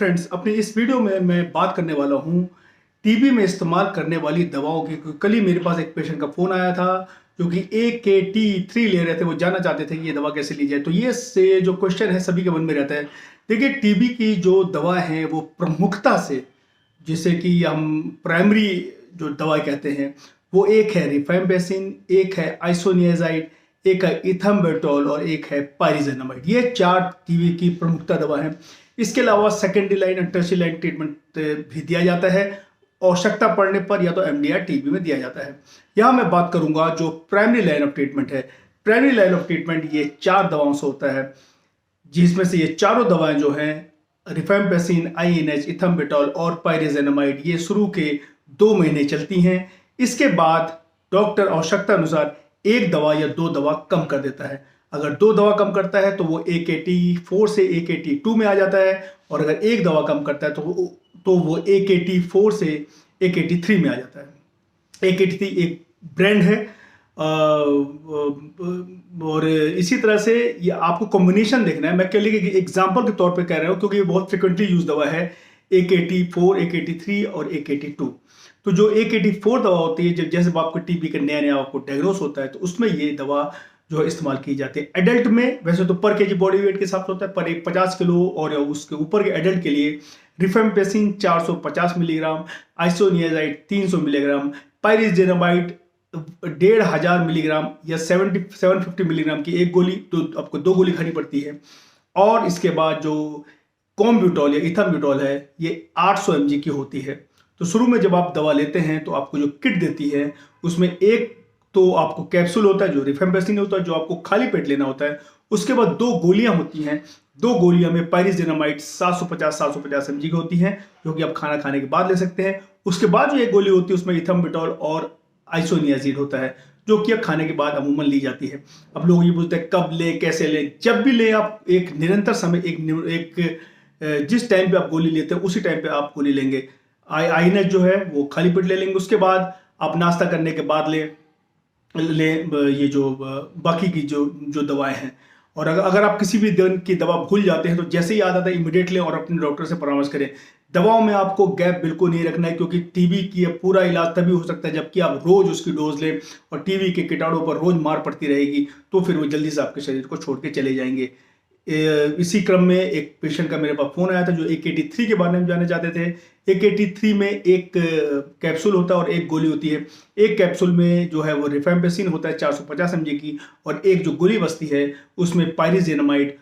Friends, अपनी इस video में मैं बात करने वाला हूँ टीबी में इस्तेमाल करने वाली दवाओं की। कल ही मेरे पास एक पेशेंट का फ़ोन आया था जो कि AKT3 ले रहे थे। वो जानना चाहते थे कि ये दवा कैसे ली जाए। तो ये से जो क्वेश्चन है सभी के मन में रहता है। देखिए, टीबी की जो दवा है वो प्रमुखता से, जिसे कि हम प्राइमरी जो दवाई कहते हैं, वो एक है रिफैम्पिसिन, एक है आइसोनियाजाइड, एक है इथम्बेटोल और एक है पाइरिजेनामाइड। ये 4 टीबी की प्रमुखता दवा है। इसके अलावा सेकेंडरी लाइन और टर्शियरी लाइन ट्रीटमेंट भी दिया जाता है। आवश्यकता पड़ने पर या तो एमडीआर टीबी में दिया जाता है। यहाँ मैं बात करूंगा जो प्राइमरी लाइन ऑफ ट्रीटमेंट है। प्राइमरी लाइन ऑफ ट्रीटमेंट ये 4 दवाओं से होता है, जिसमें से ये चारों दवाएं जो हैं, रिफैम्पिसिन, आईएनएच, इथम्बेटोल और पाइरिजेनामाइड, ये शुरू के 2 महीने चलती हैं। इसके बाद डॉक्टर आवश्यकता अनुसार एक दवा या 2 दवा कम कर देता है। अगर 2 दवा कम करता है तो वो AKT4 से AKT2 में आ जाता है, और अगर एक दवा कम करता है तो वो AKT4 से AKT3 में आ जाता है। AKT3 एक ब्रांड है। और इसी तरह से ये आपको कॉम्बिनेशन देखना है। मैं केवल एक एग्जांपल के तौर पे कह रहा हूँ क्योंकि ये बहुत फ्रिक्वेंटली यूज दवा है। AKT4, AKT3 और AKT2। तो जो AKT4 दवा होती है, जब जैसे आपको टीबी का नया नया आपको डायग्नोस होता है, तो उसमें ये दवा जो है इस्तेमाल की जाती है। एडल्ट में वैसे तो पर केजी बॉडी वेट के हिसाब से होता है, पर एक 50 किलो और उसके ऊपर के एडल्ट के लिए rifampicin 450 milligram, isoniazid 300 milligram, pyrazinamide 1500 milligram या 750 मिलीग्राम की एक गोली, तो आपको 2 गोली खानी पड़ती है। और इसके बाद जो कॉम्ब्यूटॉल या इथम्ब्यूटॉल है, ये 800 mg की होती है। तो शुरू में जब आप दवा लेते हैं तो आपको जो किट देती है, उसमें एक तो आपको कैप्सूल होता है जो रिफेम्पेसिन होता है, जो आपको खाली पेट लेना होता है। उसके बाद 2 गोलियां होती हैं। 2 गोलियां में पाइरिजेनामाइड 750 mg की होती हैं, जो कि आप खाना खाने के बाद ले सकते हैं। उसके बाद जो एक गोली होती है उसमें इथम्बेटोल और आइसोनियाजिड होता है, जो कि अब खाने के बाद अमूमन ली जाती है। अब लोग ये पूछते हैं कब ले, कैसे ले। जब भी ले आप एक निरंतर समय, जिस टाइम पे आप गोली लेते हैं उसी टाइम पे आप गोली लेंगे। आईनेच जो है वो खाली पेट ले लेंगे। उसके बाद आप नाश्ता करने के बाद ले ये जो बाकी की जो जो दवाएं हैं। और अगर आप किसी भी दिन की दवा भूल जाते हैं तो जैसे ही याद आता है इमीडिएट लें और अपने डॉक्टर से परामर्श करें। दवाओं में आपको गैप बिल्कुल नहीं रखना है, क्योंकि टीबी की पूरा इलाज तभी हो सकता है जबकि आप रोज उसकी डोज लें, और टीबी के कीटाणुओं पर रोज मार पड़ती रहेगी तो फिर वो जल्दी से आपके शरीर को छोड़ के चले जाएंगे। इसी क्रम में एक पेशेंट का मेरे पास फोन आया था जो AKT3 के बारे में जानना चाहते थे। AKT3 में एक कैप्सूल होता है और एक गोली होती है। एक कैप्सूल में जो है वो रिफैम्पिसिन होता है 450 mg की, और एक जो गोली बसती है उसमें पाइरिजेनामाइड,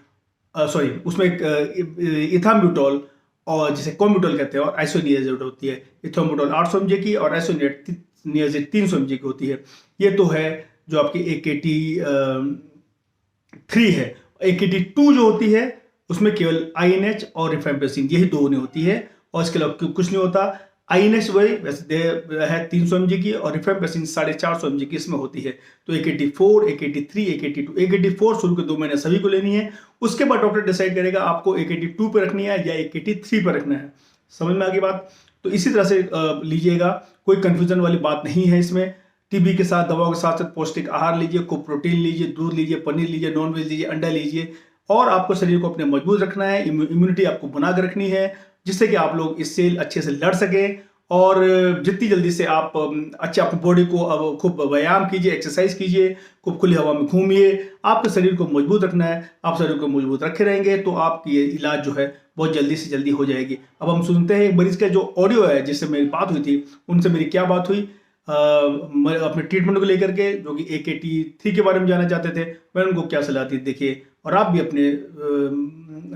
सॉरी, उसमें इथाम्ब्यूटोल, और जिसे कॉम्ब्यूटोल कहते हैं, और आइसोनियाजाइड होती है। इथाम्ब्यूटोल 800 mg की और आइसोनियाजाइड 300 mg की होती है। ये तो है जो आपकी AKT3 है। AKT2 जो होती है उसमें केवल आईएनएच और रिफैम्पिसिन, यही 2 नहीं होती है, और इसके अलावा कुछ नहीं होता। आईएनएच वही वैसे है 300 mg की, और रिफैम्पिसिन 450 mg की इसमें होती है। तो AKT4, AKT3, AKT2, AKT4 शुरू के 2 महीने सभी को लेनी है। उसके बाद डॉक्टर डिसाइड करेगा आपको AKT2 पे रखनी है या AKT3 पे रखना है। समझ में आ गई बात? तो इसी तरह से लीजिएगा, कोई कंफ्यूजन वाली बात नहीं है इसमें। टीबी के साथ, दवाओं के साथ साथ पौष्टिक आहार लीजिए, खूब प्रोटीन लीजिए, दूध लीजिए, पनीर लीजिए, नॉनवेज लीजिए, अंडा लीजिए। और आपको शरीर को अपने मजबूत रखना है, इम्यूनिटी आपको बना कर रखनी है, जिससे कि आप लोग इससे अच्छे से लड़ सकें। और जितनी जल्दी से आप अच्छे अपनी बॉडी को अब खूब व्यायाम कीजिए, एक्सरसाइज कीजिए, खूब खुली हवा में घूमिए। आपके शरीर को मजबूत रखना है। आप शरीर को मजबूत रखे रहेंगे तो आपकी ये इलाज जो है बहुत जल्दी से जल्दी हो जाएगी। अब हम सुनते हैं एक मरीज का जो ऑडियो है जिससे मेरी बात हुई थी, उनसे मेरी क्या बात हुई अपने ट्रीटमेंट को लेकर के, जो कि AKT3 के बारे में जानना चाहते थे। मैंने उनको क्या सलाह दी, देखिए। और आप भी अपने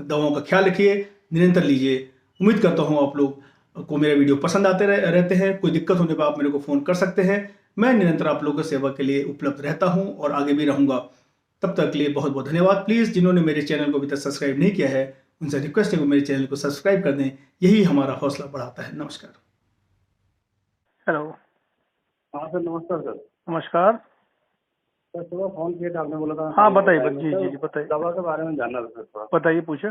दवाओं का ख्याल रखिए, निरंतर लीजिए। उम्मीद करता हूँ आप लोग को मेरे वीडियो पसंद आते रहते हैं। कोई दिक्कत होने पर आप मेरे को फ़ोन कर सकते हैं। मैं निरंतर आप लोगों की सेवा के लिए उपलब्ध रहता हूँ और आगे भी रहूँगा। तब तक के लिए बहुत बहुत धन्यवाद। प्लीज़ जिन्होंने मेरे चैनल को अभी तक सब्सक्राइब नहीं किया है, उनसे रिक्वेस्ट है कि मेरे चैनल को सब्सक्राइब कर दें। यही हमारा हौसला बढ़ाता है। नमस्कार। हेलो। हाँ सर, नमस्कार सर। नमस्कार सर, सुबह फोन किया था, आपने बोला था हाँ बताइए जी जी बताइए। दवा के बारे में जानना था सर थोड़ा। बताइए पूछे।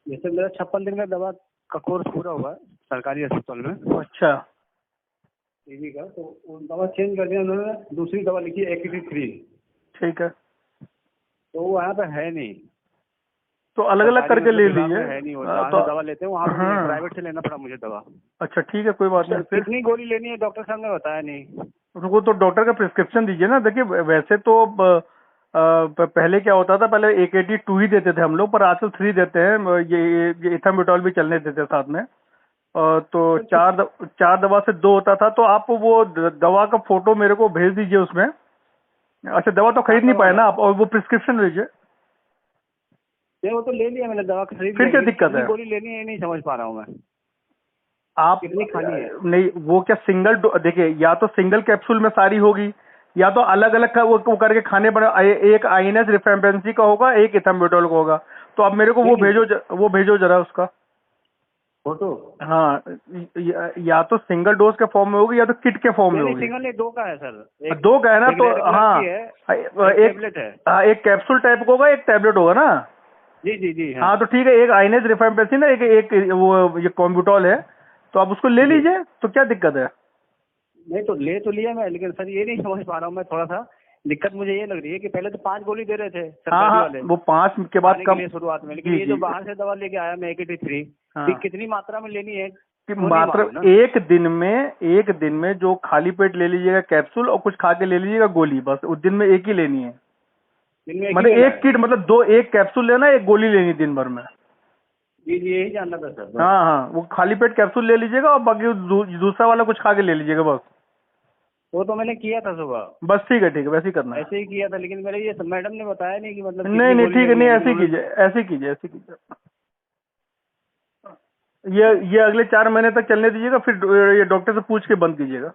जैसे मेरा 56 दिन का दवा का कोर्स पूरा हुआ है सरकारी अस्पताल में। अच्छा टीबी का, तो वो दवा चेंज कर दिया उन्होंने, दूसरी दवा लिखी AKT3। ठीक है। तो वो यहाँ पे है नहीं। तो अलग अलग करके ले सरकारी लीजिए। में है नहीं, वो जहाँ तो से दवा लेते हैं वहाँ हाँ। प्राइवेट से लेना पड़ा मुझे दवा। अच्छा ठीक है, कोई बात नहीं। फिर कितनी गोली लेनी है डॉक्टर साहब ने बताया नहीं। उनको तो डॉक्टर का प्रिस्क्रिप्शन दीजिए ना। देखिए वैसे तो पहले क्या होता था, पहले AKT2 ही देते थे हम लोग, पर आजकल 3 देते हैं। ये इथामिटॉल भी चलने देते साथ में। तो 4 दवा से 2 होता था। तो आप वो दवा का फोटो मेरे को भेज दीजिए उसमें। अच्छा, दवा तो खरीद नहीं पाए ना आप, और वो प्रिस्क्रिप्शन लीजिए। नहीं, वो तो ले लिया मैंने, दवा खरीद फिर लिया, क्या लेकिन दिक्कत कितनी है? गोली लेनी है ये नहीं समझ पा रहा हूँ मैं। आप कितनी खानी है? नहीं, वो क्या सिंगल देखिए, या तो सिंगल कैप्सूल में सारी होगी, या तो अलग अलग का वो करके खाने पड़े। एक INS रिफेम्पेंसी का होगा, एक इथामिटोल का होगा। तो आप मेरे को वो भेजो जरा उसका फोटो। हाँ। या तो सिंगल डोज के फॉर्म में होगी, या तो किट के फॉर्म में नहीं, होगी। सिंगल नहीं, 2 का है सर। 2 का है ना, एक तो रेगुलर हाँ। की है, एक टैबलेट है। हाँ, एक कैप्सूल टाइप का होगा, एक टैबलेट होगा ना। जी जी जी हाँ, तो ठीक है। एक INS रिफेम्पेसिन है, एक वो ये कॉम्ब्यूटॉल है। तो आप उसको ले जी। लीजिए, तो क्या दिक्कत है? नहीं तो ले तो लिया मैं, लेकिन सर ये नहीं समझ पा रहा हूँ मैं। थोड़ा सा दिक्कत मुझे ये लग रही है कि पहले तो 5 गोली दे रहे थे हाँ सरकारी हाँ, वाले वो 5 के बाद खाने कम। के लिए शुरुआत में, लेकिन जी ये जी जो बाहर से दवा लेके आया मैं AKT3 हाँ। कि कितनी मात्रा में लेनी है कि वो नहीं मात्र मालूम ना। एक दिन में जो खाली पेट ले लीजिएगा कैप्सूल, और कुछ खा के ले लीजिएगा गोली, बस उस दिन में एक ही लेनी है। दिन में एक ही मतलब लेना एक है। किट, मतलब एक कैप्सूल लेना, एक गोली लेनी दिन भर में। जी जी, यही जानना था सर बस। हाँ हाँ, वो खाली पेट कैप्सूल ले लीजिएगा, और बाकी दूसरा वाला कुछ खा के ले लीजिएगा बस। वो तो मैंने किया था सुबह, बस ठीक है, वैसे ही करना है। ऐसे ही किया था, लेकिन मेरे ये मैडम ने बताया नहीं कि मतलब नहीं कितनी नहीं, गोली ठीक है, लेनी नहीं है, ऐसे ही लेकिन कीजिए, ऐसे कीजिए। ये अगले 4 महीने तक चलने दीजिएगा, फिर ये डॉक्टर से पूछ के बंद कीजिएगा।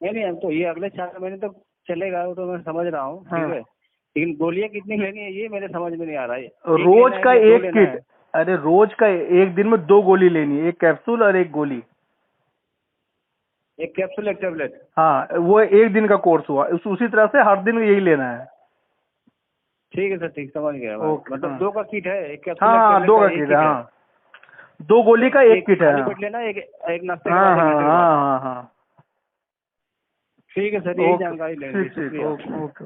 नहीं हम तो ये अगले 4 महीने तक चलेगा, वो तो मैं समझ रहा हूँ, हाँ। ठीक है। लेकिन गोलियां कितनी लेनी है ये मेरे समझ में नहीं आ रहा है। रोज का एक 1 किट। अरे रोज का एक दिन में 2 गोली लेनी है, एक कैप्सूल और एक गोली। एक कैप्सूल एक टेबलेट। हाँ, वो एक दिन का कोर्स हुआ। उसी तरह से हर दिन यही लेना है। ठीक है सर, ठीक, समझ गया मैं। ओके, मतलब हाँ। 2 का किट है, एक कैप्सूल एक हाँ, टेबलेट 2 का का एक किट किट है, है। हाँ। 2 गोली का एक किट है, खाली हाँ। पेट लेना, एक नाश्ते के हाँ बाद, एक हाँ घंटे के बाद। हाँ हाँ हाँ। ठीक है सर, यही ओके, जानकारी लेनी थी, ठीक, शुक्रिया। ओके।